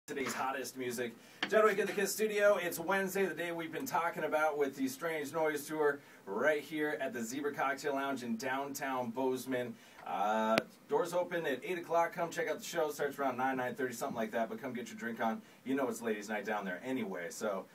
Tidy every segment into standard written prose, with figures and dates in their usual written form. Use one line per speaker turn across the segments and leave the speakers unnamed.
Today's hottest music. Gentlemen, at the Krizz studio. It's Wednesday, the day we've been talking about with the Strange Noize Tour right here at the Zebra Cocktail Lounge in downtown Bozeman. Doors open at 8 o'clock. Come check out the show. Starts around 9:30, something like that. But come get your drink on. You know it's ladies' night down there anyway. So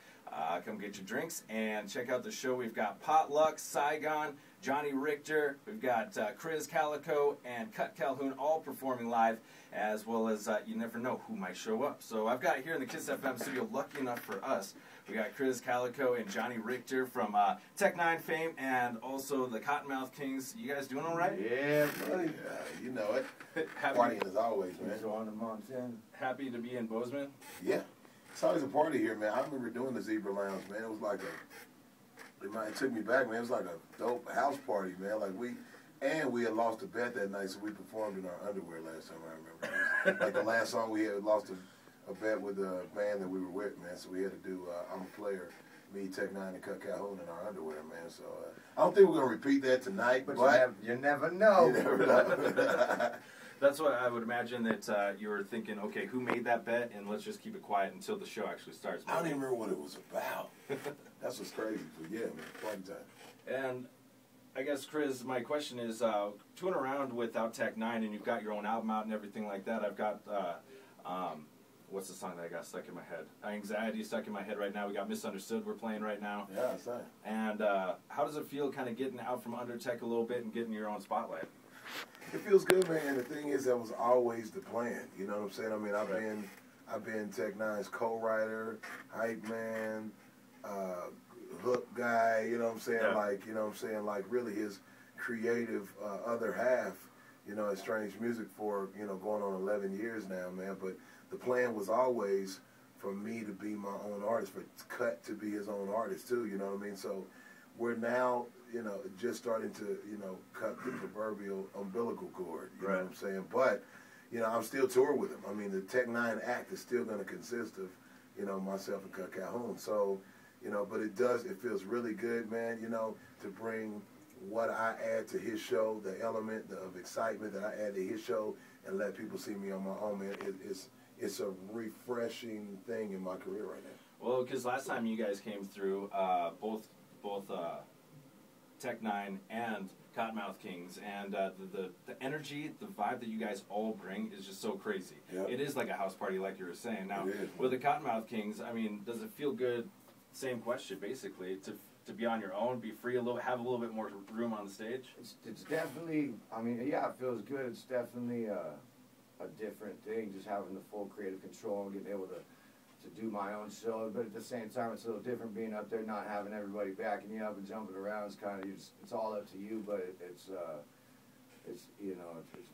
come get your drinks and check out the show. We've got Potluck, Saigon, Johnny Richter. We've got Krizz, Kaliko, and Cut Calhoun all performing live, as well as you never know who might show up. So I've got here in the Krizz FM studio, lucky enough for us, we got Krizz, Kaliko, and Johnny Richter from Tech 9 fame, and also the Cottonmouth Kings. You guys doing all right?
Yeah, buddy. You know it. Partying as always, man.
So on the mountain.
Happy to be in Bozeman?
Yeah. It's always a party here, man. I remember doing the Zebra Lounge, man. It was like it took me back, man. It was like a dope house party, man. We had lost a bet that night, so we performed in our underwear last time I remember. Like the last song we had lost a bet with the band that we were with, man. So we had to do I'm a Player, me, Tech 9, and Cut Calhoun in our underwear, man. So I don't think we're going to repeat that tonight, but
you never know.
You never know.
That's what I would imagine that you were thinking, okay, who made that bet, and let's just keep it quiet until the show actually starts.
I don't even remember what it was about. That's what's crazy. But yeah, man, party time.
And I guess, Krizz, my question is, touring around without Tech 9, and you've got your own album out and everything like that. I've got, what's the song that I got stuck in my head? Anxiety stuck in my head right now. We got Misunderstood we're playing right now.
Yeah, that's right.
And how does it feel kind of getting out from under Tech a little bit and getting your own spotlight?
It feels good, man. And the thing is, that was always the plan. You know what I'm saying? I mean, I've been Tech 9's co-writer, hype man, hook guy. You know what I'm saying? Yeah. Like really his creative other half. You know, at Strange Music for going on 11 years now, man. But the plan was always for me to be my own artist, for Cut to be his own artist too. You know what I mean? So we're now, just starting to, cut the proverbial umbilical cord, you know what I'm saying? But, I'm still touring with him. I mean, the Tech 9 act is still going to consist of, myself and Cut Calhoun. So, but it feels really good, man, to bring what I add to his show, the element of excitement that I add to his show, and let people see me on my own, man. It's a refreshing thing in my career right now.
Well, because last time you guys came through, both Tech 9 and Cottonmouth Kings, and the energy, the vibe that you guys all bring is just so crazy. Yep. It is like a house party, like you were saying. Now, with the Cottonmouth Kings, I mean, does it feel good? Same question, basically, to be on your own, be free a little, have a little bit more room on the stage.
It's definitely. I mean, yeah, it feels good. It's definitely a different thing, just having the full creative control and getting able to do my own show, but at the same time, it's a little different being up there, not having everybody backing you up and jumping around. It's kind of, it's all up to you, but it's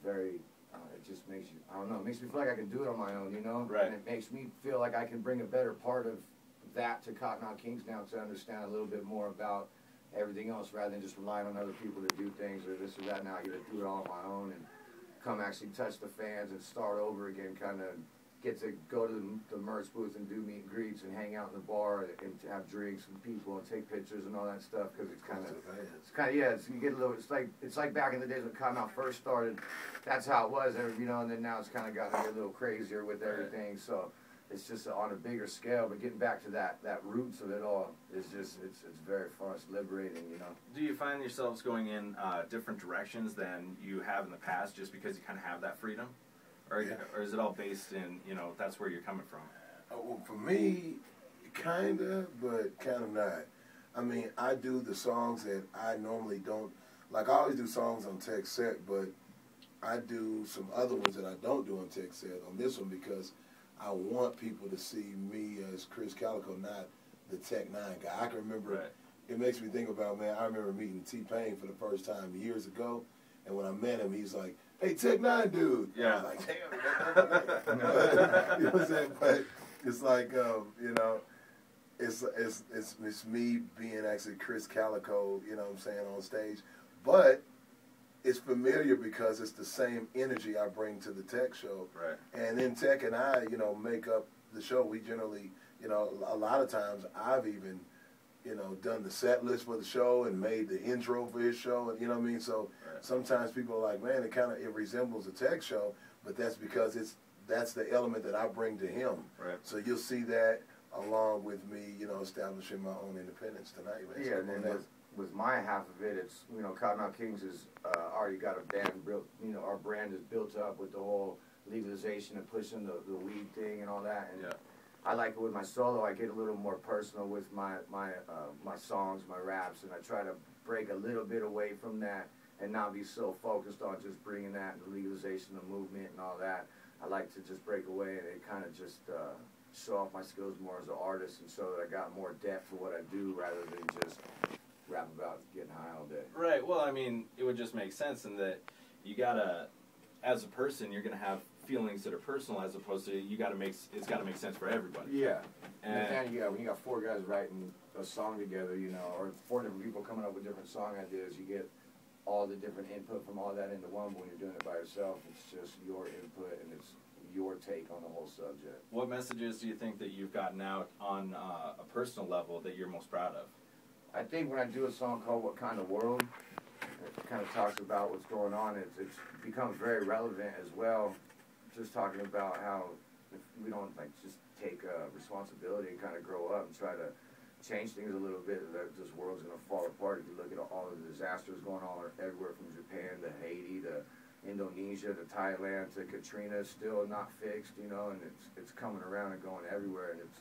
very, it just makes you, I don't know, it makes me feel like I can do it on my own,
Right.
And it makes me feel like I can bring a better part of that to Cottonmouth Kings now, to understand a little bit more about everything else, rather than just relying on other people to do things or this or that. Now I get to do it all on my own and come actually touch the fans and start over again, kind of get to go to the merch booth and do meet and greets and hang out in the bar and have drinks with people and take pictures and all that stuff, because it's kind of you get a little, it's like back in the days when Cottonmouth first started. That's how it was, and then now it's kind of gotten a little crazier with everything. So it's just on a bigger scale, but getting back to that roots of it all is just it's very fun. It's liberating,
Do you find yourselves going in different directions than you have in the past, just because you kind of have that freedom? Or is it all based in, that's where you're coming from?
Well, for me, kind of, but kind of not. I mean, I do the songs that I normally don't, like I always do songs on Tech Set, but I do some other ones that I don't do on Tech Set on this one, because I want people to see me as Krizz Kaliko, not the Tech 9 guy. I can remember, It makes me think about, man, I remember meeting T-Pain for the first time years ago, and when I met him, he's like, "Hey, Tech 9 dude."
Yeah.
I was like, damn. You know what I'm saying? But it's like, it's me being actually Krizz Kaliko, you know what I'm saying, on stage. But it's familiar because it's the same energy I bring to the Tech show.
Right.
And then Tech and I, make up the show. We generally, a lot of times I've even, done the set list for the show and made the intro for his show, and you know what I mean? So sometimes people are like, man, it resembles a Tech show, but that's because it's that's the element that I bring to him.
Right.
So you'll see that along with me, you know, establishing my own independence tonight, man.
Yeah, and then with my half of it, it's, you know, Cotton Kings is already got a band built, you know, our brand is built up with the whole legalization and pushing the weed thing and all that. And I like it with my solo. I get a little more personal with my songs, my raps, and I try to break a little bit away from that and not be so focused on just bringing that and the legalization, the movement and all that. I like to just break away and kind of just show off my skills more as an artist, and so that I got more depth to what I do rather than just rap about getting high all day.
Right. Well, I mean, it would just make sense in that you gotta, as a person, you're gonna have feelings that are personal, as opposed to it's gotta make sense for everybody.
Yeah.
And
when you got four guys writing a song together, you know, or four different people coming up with different song ideas, you get all the different input from all that into one. But when you're doing it by yourself, it's just your input and it's your take on the whole subject.
what messages do you think that you've gotten out on a personal level that you're most proud of?
I think when I do a song called What Kind of World, it kind of talks about what's going on. It's becomes very relevant as well, just talking about how if we don't like just take responsibility and kind of grow up and try to change things a little bit, that this world's going to fall apart. If you look at all the disasters going on everywhere from Japan to Haiti to Indonesia to Thailand to Katrina, still not fixed, you know, and it's coming around and going everywhere, and it's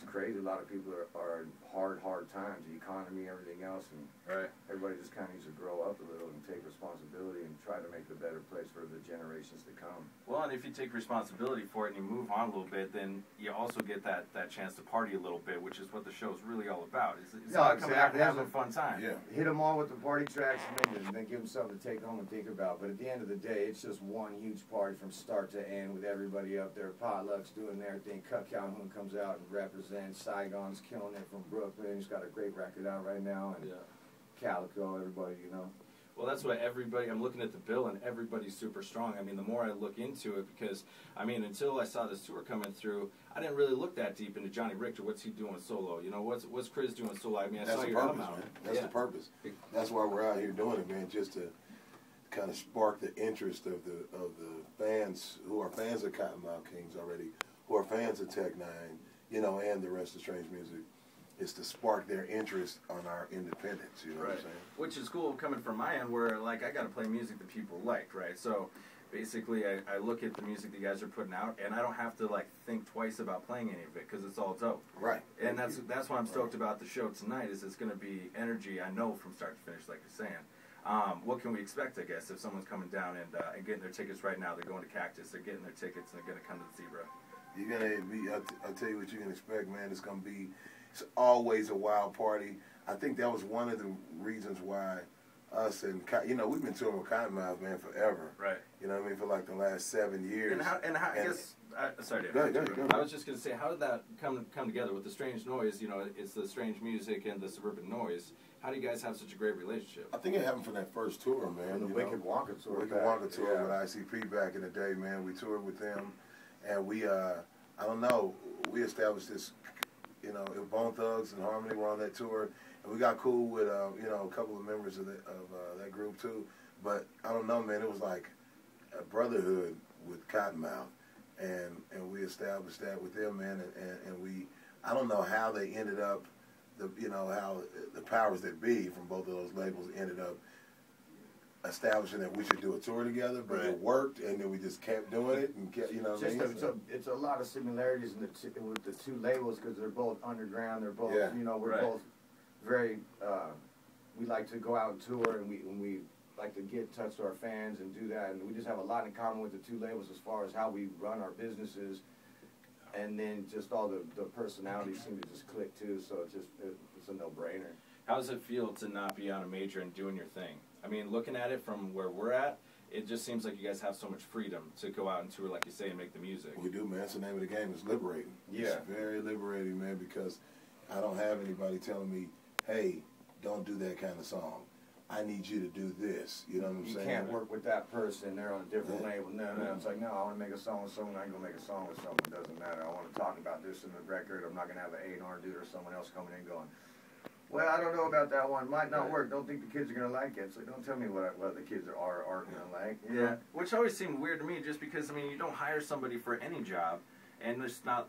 crazy. A lot of people are in hard times, the economy, everything else, and everybody just kind of needs to grow up a little and take responsibility and try to make a better place for the generations to come.
Well, and if you take responsibility for it and you move on a little bit, then you also get that chance to party a little bit, which is what the show's really all about. It's all coming out and having a fun time.
Yeah.
Hit them all with the party tracks and then give them something to take home and think about. But at the end of the day, it's just one huge party from start to end with everybody up there, potlucks, doing their thing. Cut Calhoun comes out and represents. Saigon's killing it from Brooklyn. He's got a great record out right now. And Kaliko, everybody, you know.
Well, that's what everybody, I'm looking at the bill, and everybody's super strong. I mean, the more I look into it, because, I mean, until I saw this tour coming through, I didn't really look that deep into Johnny Richter. What's he doing solo? You know, what's Krizz doing solo? I mean, I
That's
saw
the
your
purpose,
album out.
man. That's the purpose. That's why we're out here doing it, man, just to kind of spark the interest of the fans who are fans of Cottonmouth Kings already, who are fans of Tech Nine, you know, and the rest of Strange Music, is to spark their interest on our independence, you know what I'm saying?
Which is cool coming from my end, where, like, I got to play music that people like, right? So, basically, I look at the music that you guys are putting out, and I don't have to, like, think twice about playing any of it, because it's all dope.
Right.
And that's why I'm stoked about the show tonight, is it's going to be energy, I know, from start to finish, like you're saying. What can we expect, I guess, if someone's coming down and getting their tickets right now? They're going to Cactus, they're getting their tickets, and they're going to come to the Zebra.
You're going to be, I'll tell you what you can expect, man. It's going to be, it's always a wild party. I think that was one of the reasons why us and, you know, we've been touring with Cottonmouth, man, forever.
Right.
You know what I mean? For like the last 7 years.
And how I guess, sorry, Dave.
Go ahead.
I was just going to say, how did that come together with the Strange Noise? You know, it's the strange music and the suburban noise. How do you guys have such a great relationship?
I think it happened from that first tour, man.
The Wicked Wonka tour.
Wicked Wonka tour with ICP back in the day, man. We toured with them, and we, I don't know, we established this, you know, Bone Thugs and Harmony were on that tour, and we got cool with, you know, a couple of members of that group too. But I don't know, man. It was like a brotherhood with Cottonmouth, and we established that with them, man. And we, I don't know how they ended up. You know, how the powers that be from both of those labels ended up establishing that we should do a tour together, but it worked, and then we just kept doing it, and kept, you know what I mean?
It's a lot of similarities with the two labels, because they're both underground, they're both, you know, we're both very, we like to go out and tour, and we like to get in touch with our fans and do that, and we just have a lot in common with the two labels as far as how we run our businesses. And then just all the personalities seem to just click too, so it's a no-brainer.
How does it feel to not be on a major and doing your thing? I mean, looking at it from where we're at, it just seems like you guys have so much freedom to go out and tour, like you say, and make the music.
We do, man. That's the name of the game. It's liberating.
Yeah.
It's very liberating, man, because I don't have anybody telling me, hey, don't do that kind of song. I need you to do this. You know what I'm saying?
You can't work with that person. They're on a different label. No. It's like, no, I want to make a song with someone. I ain't going to make a song with someone. It doesn't matter. I want to talk about this in the record. I'm not going to have an A&R dude or someone else coming in going, Well, I don't know about that one. Might not work. Don't think the kids are gonna like it. So don't tell me what the kids are gonna like.
Yeah. Which always seemed weird to me, just because I mean you don't hire somebody for any job, and it's not